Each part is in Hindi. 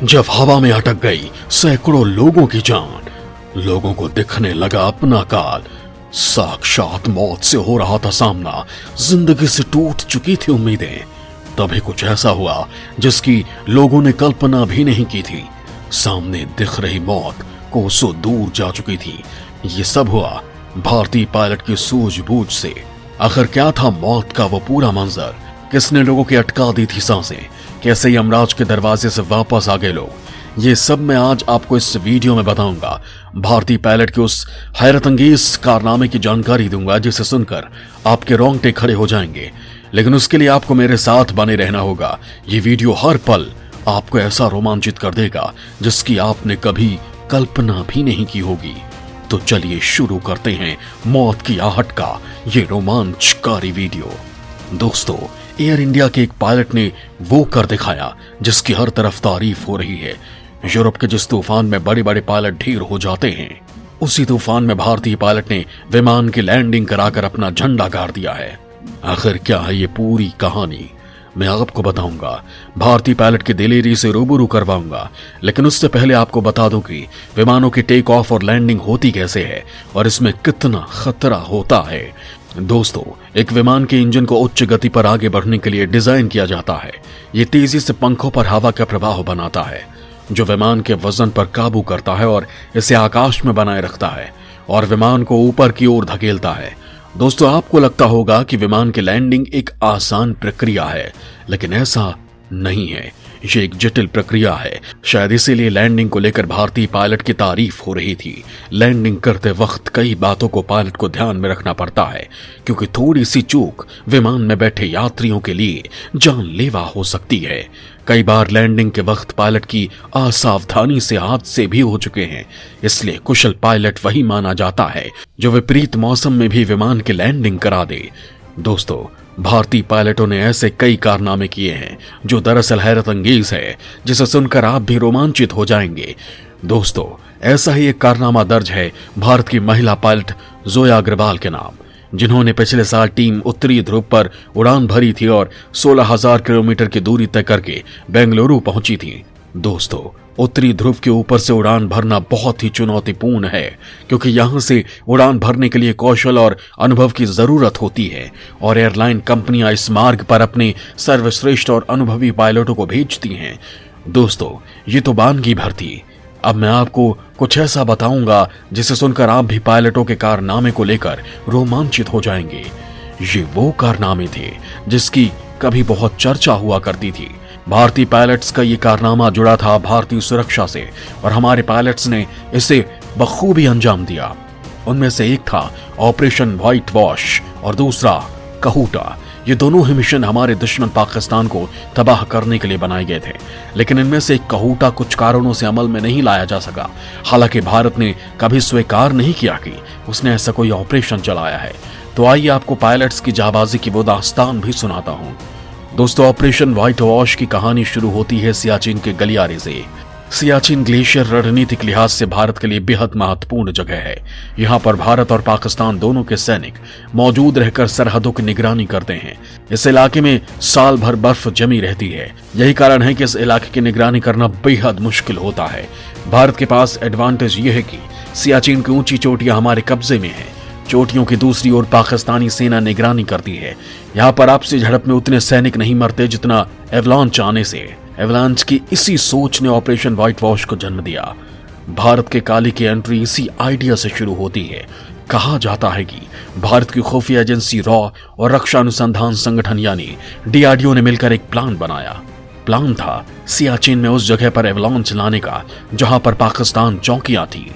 जब हवा में अटक गई सैकड़ों लोगों की जान, लोगों को दिखने लगा अपना काल। साक्षात मौत से हो रहा था सामना, जिंदगी से टूट चुकी थी उम्मीदें। तभी कुछ ऐसा हुआ जिसकी लोगों ने कल्पना भी नहीं की थी। सामने दिख रही मौत कोसों दूर जा चुकी थी। ये सब हुआ भारतीय पायलट की सूझबूझ से। आखिर क्या था मौत का वो पूरा मंजर? किसने लोगों की अटका दी थी सांसें? कैसे यमराज के दरवाजे से वापस आ गए लोग? ये सब मैं आज आपको इस वीडियो में बताऊंगा। भारतीय पायलट के उस हैरतअंगेज कारनामे की जानकारी दूंगा जिसे सुनकर आपके रोंगटे खड़े हो जाएंगे। लेकिन उसके लिए आपको मेरे साथ बने रहना होगा। ये वीडियो हर पल आपको ऐसा रोमांचित कर देगा जिसकी आपने कभी कल्पना भी नहीं की होगी। तो चलिए शुरू करते हैं मौत की आहट का ये रोमांचकारी वीडियो। दोस्तों, एयर इंडिया के एक पायलट ने वो कर दिखाया जिसकी हर तरफ तारीफ हो रही है। यूरोप के जिस तूफान में बड़े बड़े पायलट ढेर हो जाते हैं, उसी तूफान में भारतीय पायलट ने विमान की लैंडिंग कराकर अपना झंडा गाड़ दिया है। आखिर क्या है ये पूरी कहानी, मैं आपको बताऊंगा। भारतीय पायलट की दिलेरी से रूबरू करवाऊंगा। लेकिन उससे पहले आपको बता दूं कि विमानों की टेक ऑफ और लैंडिंग होती कैसे है और इसमें कितना खतरा होता है। दोस्तों, एक विमान के इंजन को उच्च गति पर आगे बढ़ने के लिए डिजाइन किया जाता है। ये तेजी से पंखों पर हवा का प्रवाह बनाता है जो विमान के वजन पर काबू करता है और इसे आकाश में बनाए रखता है और विमान को ऊपर की ओर धकेलता है। दोस्तों, आपको लगता होगा कि विमान की लैंडिंग एक आसान प्रक्रिया है, लेकिन ऐसा नहीं है। ये एक जटिल प्रक्रिया है। शायद इसीलिए लैंडिंग को लेकर भारतीय पायलट की तारीफ हो रही थी। लैंडिंग करते वक्त कई बातों को पायलट को ध्यान में रखना पड़ता है, क्योंकि थोड़ी सी चूक विमान में बैठे यात्रियों के लिए जानलेवा हो सकती है। कई बार लैंडिंग के वक्त पायलट की असावधानी से हादसे भी हो चुके हैं। इसलिए कुशल पायलट वही माना जाता है जो विपरीत मौसम में भी विमान की लैंडिंग करा दे। दोस्तों, भारतीय पायलटों ने ऐसे कई कारनामे किए हैं जो दरअसल हैरत अंगेज है, जिसे सुनकर आप भी रोमांचित हो जाएंगे। दोस्तों, ऐसा ही एक कारनामा दर्ज है भारत की महिला पायलट जोया अग्रवाल के नाम, जिन्होंने पिछले साल टीम उत्तरी ध्रुव पर उड़ान भरी थी और 16,000 किलोमीटर की दूरी तय करके बेंगलुरु पहुंची थी। दोस्तों, उत्तरी ध्रुव के ऊपर से उड़ान भरना बहुत ही चुनौतीपूर्ण है, क्योंकि यहां से उड़ान भरने के लिए कौशल और अनुभव की जरूरत होती है और एयरलाइन कंपनियां इस मार्ग पर अपने सर्वश्रेष्ठ और अनुभवी पायलटों को भेजती हैं। दोस्तों, ये तो बानगी भर थी। अब मैं आपको कुछ ऐसा बताऊंगा जिसे सुनकर आप भी पायलटों के कारनामे को लेकर रोमांचित हो जाएंगे। ये वो कारनामे थे जिसकी कभी बहुत चर्चा हुआ करती थी। भारतीय पायलट्स का ये कारनामा जुड़ा था भारतीय सुरक्षा से और हमारे पायलट्स ने इसे बखूबी अंजाम दिया। उनमें से एक था ऑपरेशन व्हाइट वॉश और दूसरा कहूटा। ये दोनों ही मिशन हमारे दुश्मन पाकिस्तान को तबाह करने के लिए बनाए गए थे, लेकिन इनमें से एक कहूटा कुछ कारणों से अमल में नहीं लाया जा सका। हालांकि भारत ने कभी स्वीकार नहीं किया कि उसने ऐसा कोई ऑपरेशन चलाया है। तो आइए आपको पायलट्स की जाबाजी की वो दास्तान भी सुनाता हूं। दोस्तों, ऑपरेशन व्हाइट वॉश की कहानी शुरू होती है सियाचिन के गलियारे से। सियाचिन ग्लेशियर रणनीतिक लिहाज से भारत के लिए बेहद महत्वपूर्ण जगह है। यहाँ पर भारत और पाकिस्तान दोनों के सैनिक मौजूद रहकर सरहदों की निगरानी करते हैं। इस इलाके में साल भर बर्फ जमी रहती है। यही कारण है कि इस इलाके की निगरानी करना बेहद मुश्किल होता है। भारत के पास एडवांटेज ये है कि सियाचिन की ऊंची चोटियां हमारे कब्जे में है। चोटियों की दूसरी ओर पाकिस्तानी सेना निगरानी करती है। यहाँ पर आपसी झड़प में उतने सैनिक नहीं मरते जितना एवलांच आने से। एवलांच की इसी सोच ने ऑपरेशन व्हाइट वॉश को जन्म दिया। भारत के काली की एंट्री इसी आइडिया से शुरू होती है। कहा जाता है कि भारत की खुफिया एजेंसी रॉ और रक्षा अनुसंधान संगठन यानी DRDO ने मिलकर एक प्लान बनाया। प्लान था सियाचिन में उस जगह पर एवलांच लाने का जहां पर पाकिस्तान चौकियां थी।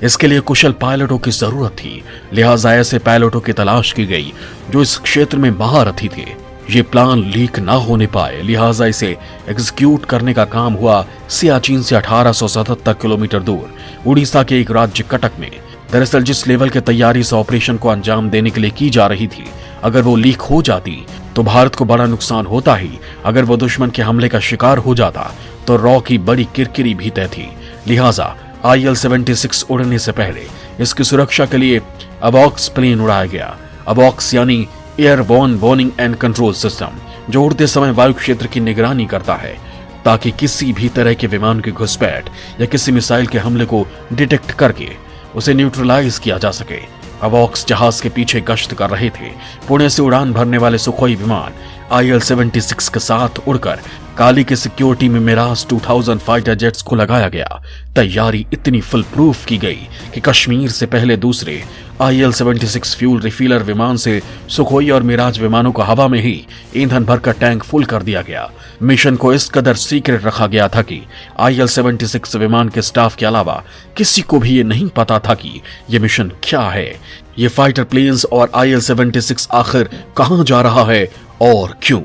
इसके लिए कुशल पायलटों की जरूरत थी, लिहाजा ऐसे पायलटों की तलाश की गई जो इस क्षेत्र में महारथी थे। ये प्लान लीक ना होने पाए, लिहाजा इसे एग्जीक्यूट करने का काम हुआ सियाचिन से 1877 किलोमीटर दूर उड़ीसा के एक राज्य कटक में। दरअसल जिस लेवल के तैयारी से ऑपरेशन को अंजाम देने के लिए की जा रही थी, अगर वो लीक हो जाती तो भारत को बड़ा नुकसान होता ही। अगर वो दुश्मन के हमले का शिकार हो जाता तो रॉ की बड़ी किरकिरी भी तय थी। लिहाजा IL-76 उड़ने से पहले इसकी सुरक्षा के लिए अबॉक्स प्लेन उड़ाया गया। अबॉक्स यानी airborne warning and control system, जो उड़ते समय वायु क्षेत्र की निगरानी करता है। ताकि किसी भी तरह के विमान की घुसपैठ या किसी मिसाइल के हमले को डिटेक्ट करके उसे न्यूट्रलाइज किया जा सके। अवॉक्स जहाज के पीछे गश्त कर रहे थे। पुणे से उड़ान भरने वाले सुखोई विमान IL-76 के साथ उड़कर काली के सिक्योरिटी में मिराज 2000 फाइटर जेट्स को लगाया गया। तैयारी इतनी फुल प्रूफ की गई कि कश्मीर से पहले दूसरे IL-76 फ्यूल रिफिलर विमान से सुखोई और मिराज विमानों को हवा में ही ईंधन भरकर टैंक फुल कर दिया गया। मिशन को इस कदर सीक्रेट रखा गया था कि IL-76 विमान के स्टाफ के अलावा किसी को भी ये नहीं पता था कि ये मिशन क्या है, ये फाइटर प्लेन्स और IL-76 आखिर कहां जा रहा है और क्यों।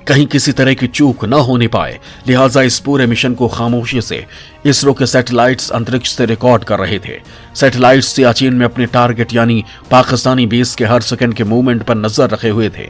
कहीं किसी तरह की चूक न होने पाए, लिहाजा इस पूरे मिशन को खामोशी से इसरो के सैटेलाइट्स अंतरिक्ष से रिकॉर्ड कर रहे थे। सैटेलाइट्स सियाचिन में अपने टारगेट यानी पाकिस्तानी बेस के हर सेकंड के मूवमेंट पर नजर रखे हुए थे।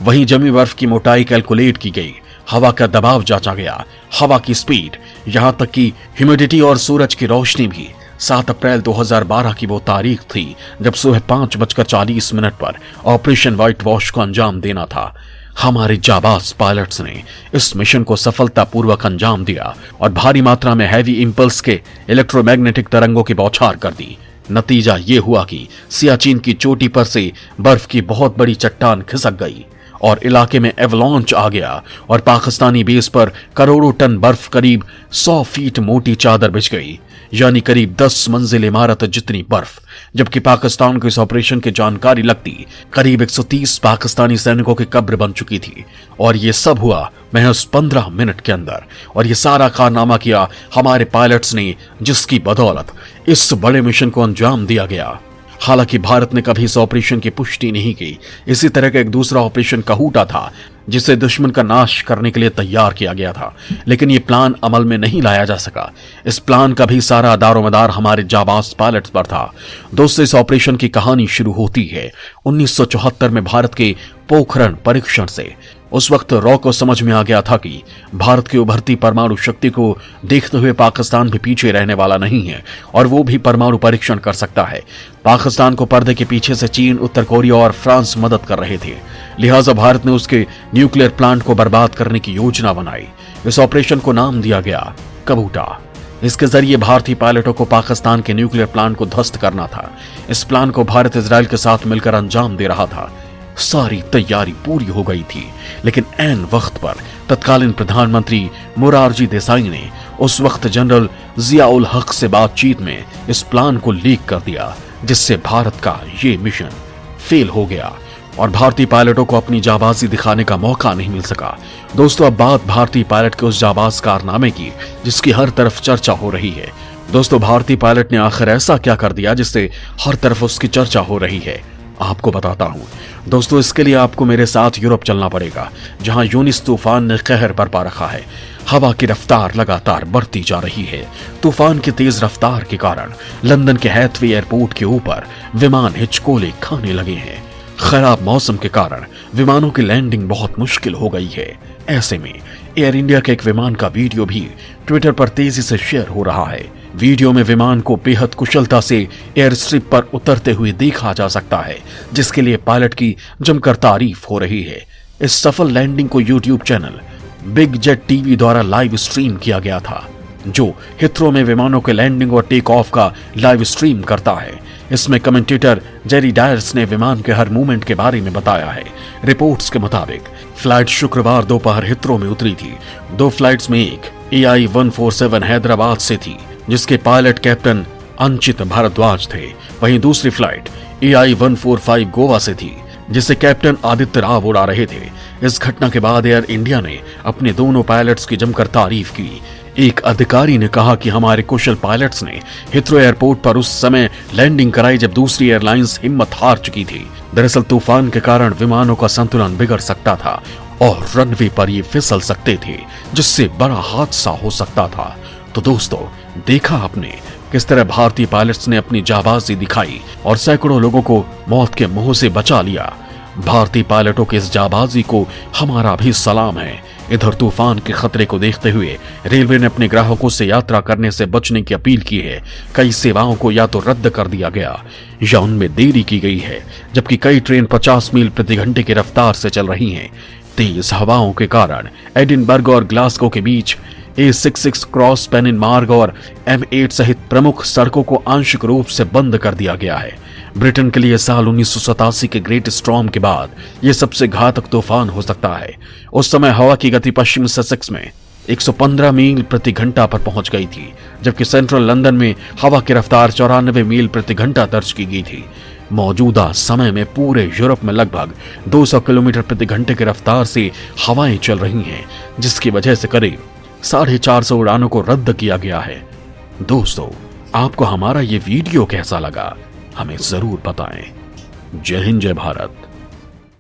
वहीं जमी बर्फ की मोटाई कैलकुलेट की गई, हवा का दबाव जांचा गया, हवा की स्पीड, यहां तक कि ह्यूमिडिटी और सूरज की रोशनी भी। 7 अप्रैल 2012 की वो तारीख थी जब सुबह 5:40 पर ऑपरेशन व्हाइट वॉश को अंजाम देना था। हमारे जाबाज पायलट्स ने इस मिशन को सफलतापूर्वक अंजाम दिया और भारी मात्रा में हैवी इंपल्स के इलेक्ट्रोमैग्नेटिक तरंगों की बौछार कर दी। नतीजा ये हुआ कि सियाचिन की चोटी पर से बर्फ की बहुत बड़ी चट्टान खिसक गई और इलाके में एवलॉन्च आ गया और पाकिस्तानी बेस पर करोड़ों टन बर्फ करीब 100 फीट मोटी चादर बिछ गई, यानी करीब 10 मंजिल इमारत जितनी बर्फ। जबकि पाकिस्तान को इस ऑपरेशन की जानकारी लगती करीब 130 पाकिस्तानी सैनिकों की कब्र बन चुकी थी और ये सब हुआ महज 15 मिनट के अंदर। और ये सारा कारनामा किया हमारे पायलट्स ने, जिसकी बदौलत इस बड़े मिशन को अंजाम दिया गया। हालांकि भारत ने कभी इस ऑपरेशन की पुष्टि नहीं की। इसी तरह का एक दूसरा ऑपरेशन कहूटा था जिसे दुश्मन का नाश करने के लिए तैयार किया गया था, लेकिन ये प्लान अमल में नहीं लाया जा सका। इस प्लान का भी सारा दारोमदार हमारे जाबाज पायलट्स पर था। दोस्तों, इस ऑपरेशन की कहानी शुरू होती है 1974 में भारत के पोखरण परीक्षण से। उस वक्त रॉ को समझ में आ गया था कि भारत की उभरती परमाणु शक्ति को देखते हुए पाकिस्तान भी पीछे रहने वाला नहीं है और वो भी परमाणु परीक्षण कर सकता है। पाकिस्तान को पर्दे के पीछे से चीन, उत्तर कोरिया और फ्रांस मदद कर रहे थे, लिहाजा भारत ने उसके न्यूक्लियर प्लांट को बर्बाद करने की योजना बनाई। इस ऑपरेशन को नाम दिया गया कबूटा। इसके जरिए भारतीय पायलटों को पाकिस्तान के न्यूक्लियर प्लांट को ध्वस्त करना था। इस प्लान को भारत इजराइल के साथ मिलकर अंजाम दे रहा था। सारी तैयारी पूरी हो गई थी, लेकिन ऐन वक्त पर तत्कालीन प्रधानमंत्री मोरारजी देसाई ने उस वक्त जनरल जिया उल हक से बातचीत में इस प्लान को लीक कर दिया, जिससे भारत का ये मिशन फेल हो गया और भारतीय पायलटों को अपनी जाबाजी दिखाने का मौका नहीं मिल सका। दोस्तों, अब बात भारतीय पायलट के उस जाबाज कारनामे की जिसकी हर तरफ चर्चा हो रही है। दोस्तों, भारतीय पायलट ने आखिर ऐसा क्या कर दिया जिससे हर तरफ उसकी चर्चा हो रही है, आपको बताता हूं। दोस्तों, इसके लिए आपको मेरे साथ यूरोप चलना पड़ेगा, जहां यूनिस तूफान ने कहर बरपा रखा है। हवा की रफ्तार लगातार बढ़ती जा रही है। तूफान की तेज रफ्तार के कारण लंदन के हैथवे एयरपोर्ट के ऊपर विमान हिचकोले खाने लगे हैं। खराब मौसम के कारण विमानों की लैंडिंग बहुत मुश्किल हो गई है। ऐसे में एयर इंडिया के एक विमान का वीडियो भी ट्विटर पर तेजी से शेयर हो रहा है। वीडियो में विमान को बेहद कुशलता से एयर स्ट्रिप पर उतरते हुए देखा जा सकता है, जिसके लिए पायलट की जमकर तारीफ हो रही है। इस सफल लैंडिंग को YouTube channel big jet TV द्वारा लाइव स्ट्रीम किया गया था, जो हिथ्रो में विमानों के लैंडिंग और टेक ऑफ का लाइव स्ट्रीम करता है। इसमें कमेंटेटर जेरी डायर्स ने विमान के हर मूवमेंट के बारे में बताया है। रिपोर्ट्स के मुताबिक फ्लाइट शुक्रवार दोपहर हिथ्रो में उतरी थी। 2 फ्लाइट्स में एक AI-147 हैदराबाद से थी, जिसके पायलट कैप्टन अंचित भारद्वाज थे। वहीं दूसरी फ्लाइट AI-145 गोवा से थी, जिसे कैप्टन आदित्य राव उड़ा रहे थे। इस घटना के बाद एयर इंडिया ने अपने दोनों पायलट्स की जमकर तारीफ की। एक अधिकारी ने कहा कि हमारे कुशल पायलट्स ने हिथ्रो एयरपोर्ट पर उस समय लैंडिंग कराई जब दूसरी एयरलाइंस हिम्मत हार चुकी थी। दरअसल तूफान के कारण विमानों का संतुलन बिगड़ सकता था और रनवे पर ये फिसल सकते थे, जिससे बड़ा हादसा हो सकता था। तो दोस्तों, देखा आपने किस तरह भारतीय पायलट्स ने अपनी जाबाजी दिखाई और सैकड़ों लोगों को मौत के मुंह से बचा लिया। भारतीय पायलटों की इस जाबाजी को हमारा भी सलाम है। इधर तूफान के खतरे को देखते हुए रेलवे ने अपने ग्राहकों से यात्रा करने से बचने की अपील की है। कई सेवाओं को या तो रद्द कर दिया गया या उनमें देरी की गई है, जबकि कई ट्रेन 50 मील प्रति घंटे की रफ्तार से चल रही हैं। तेज हवाओं के कारण एडिनबर्ग और ग्लासगो के बीच A66 क्रॉस पेनिन मार्ग और M8 सहित प्रमुख सड़कों को आंशिक रूप से बंद कर दिया गया है। ब्रिटेन के लिए साल 1987 के ग्रेट स्टॉर्म के बाद यह सबसे घातक तूफान हो सकता है। उस समय हवा की गति पश्चिम ससेक्स में 115 मील प्रति घंटा पर पहुंच गई थी, जबकि सेंट्रल लंदन में हवा की रफ्तार 94 मील प्रति घंटा दर्ज की गई थी। मौजूदा समय में पूरे यूरोप में लगभग 200 किलोमीटर प्रति घंटे की रफ्तार से हवाएं चल रही हैं, जिसकी वजह से करीब 450 उड़ानों को रद्द किया गया है। दोस्तों, आपको हमारा ये वीडियो कैसा लगा हमें जरूर बताएं। जय हिंद, जय भारत।